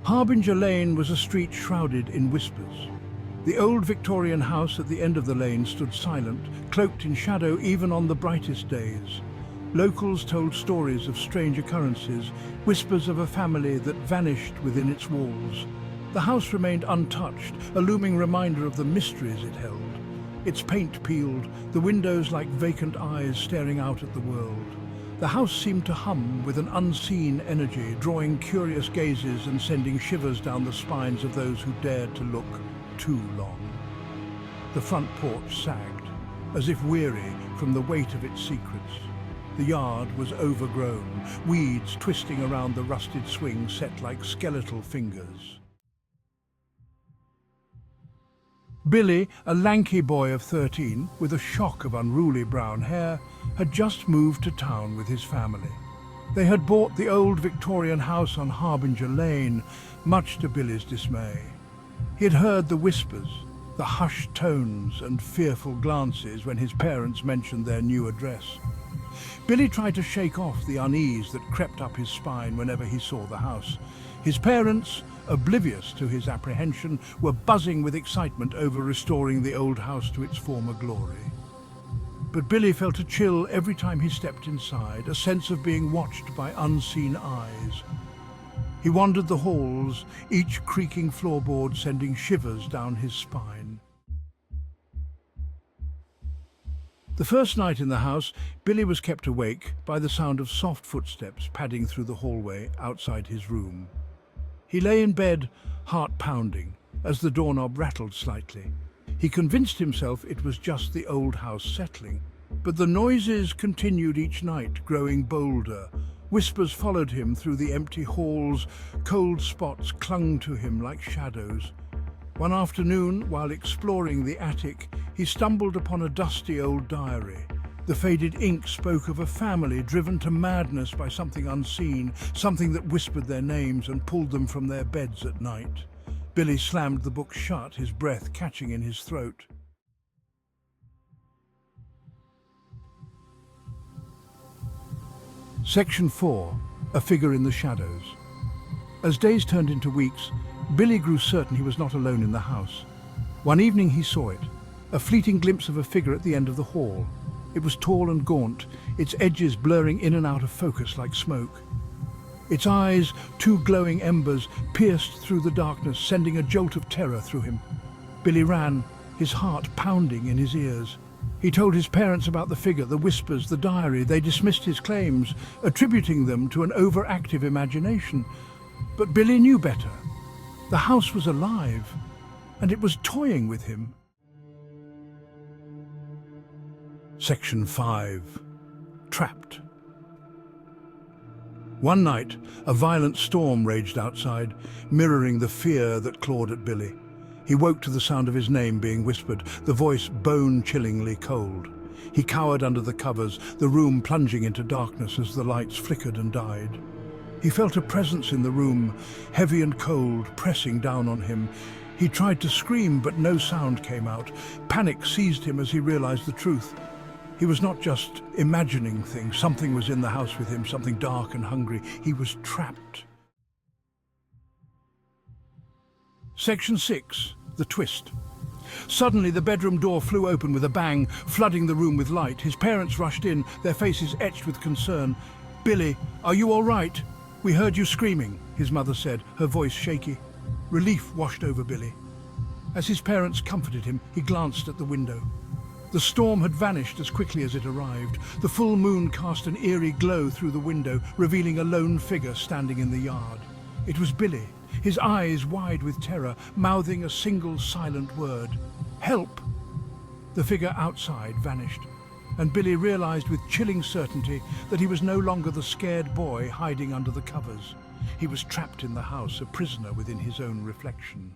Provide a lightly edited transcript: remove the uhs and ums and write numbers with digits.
Harbinger Lane was a street shrouded in whispers. The old Victorian house at the end of the lane stood silent, cloaked in shadow even on the brightest days. Locals told stories of strange occurrences, whispers of a family that vanished within its walls. The house remained untouched, a looming reminder of the mysteries it held. Its paint peeled, the windows like vacant eyes staring out at the world. The house seemed to hum with an unseen energy, drawing curious gazes and sending shivers down the spines of those who dared to look too long. The front porch sagged, as if weary from the weight of its secrets. The yard was overgrown, weeds twisting around the rusted swing set like skeletal fingers. Billy, a lanky boy of 13, with a shock of unruly brown hair, had just moved to town with his family. They had bought the old Victorian house on Harbinger Lane, much to Billy's dismay. He had heard the whispers, the hushed tones and fearful glances when his parents mentioned their new address. Billy tried to shake off the unease that crept up his spine whenever he saw the house. His parents, oblivious to his apprehension, were buzzing with excitement over restoring the old house to its former glory. But Billy felt a chill every time he stepped inside, a sense of being watched by unseen eyes. He wandered the halls, each creaking floorboard sending shivers down his spine. The first night in the house, Billy was kept awake by the sound of soft footsteps padding through the hallway outside his room. He lay in bed, heart pounding, as the doorknob rattled slightly. He convinced himself it was just the old house settling. But the noises continued each night, growing bolder. Whispers followed him through the empty halls, cold spots clung to him like shadows. One afternoon, while exploring the attic, he stumbled upon a dusty old diary. The faded ink spoke of a family driven to madness by something unseen, something that whispered their names and pulled them from their beds at night. Billy slammed the book shut, his breath catching in his throat. Section 4. A Figure in the Shadows. As days turned into weeks, Billy grew certain he was not alone in the house. One evening he saw it, a fleeting glimpse of a figure at the end of the hall. It was tall and gaunt, its edges blurring in and out of focus like smoke. Its eyes, two glowing embers, pierced through the darkness, sending a jolt of terror through him. Billy ran, his heart pounding in his ears. He told his parents about the figure, the whispers, the diary. They dismissed his claims, attributing them to an overactive imagination. But Billy knew better. The house was alive, and it was toying with him. Section 5. Trapped. One night, a violent storm raged outside, mirroring the fear that clawed at Billy. He woke to the sound of his name being whispered, the voice bone-chillingly cold. He cowered under the covers, the room plunging into darkness as the lights flickered and died. He felt a presence in the room, heavy and cold, pressing down on him. He tried to scream, but no sound came out. Panic seized him as he realized the truth. He was not just imagining things. Something was in the house with him, something dark and hungry. He was trapped. Section 6. The Twist. Suddenly, the bedroom door flew open with a bang, flooding the room with light. His parents rushed in, their faces etched with concern. "Billy, are you all right? We heard you screaming," his mother said, her voice shaky. Relief washed over Billy. As his parents comforted him, he glanced at the window. The storm had vanished as quickly as it arrived. The full moon cast an eerie glow through the window, revealing a lone figure standing in the yard. It was Billy, his eyes wide with terror, mouthing a single silent word. "Help!" The figure outside vanished, and Billy realized with chilling certainty that he was no longer the scared boy hiding under the covers. He was trapped in the house, a prisoner within his own reflection.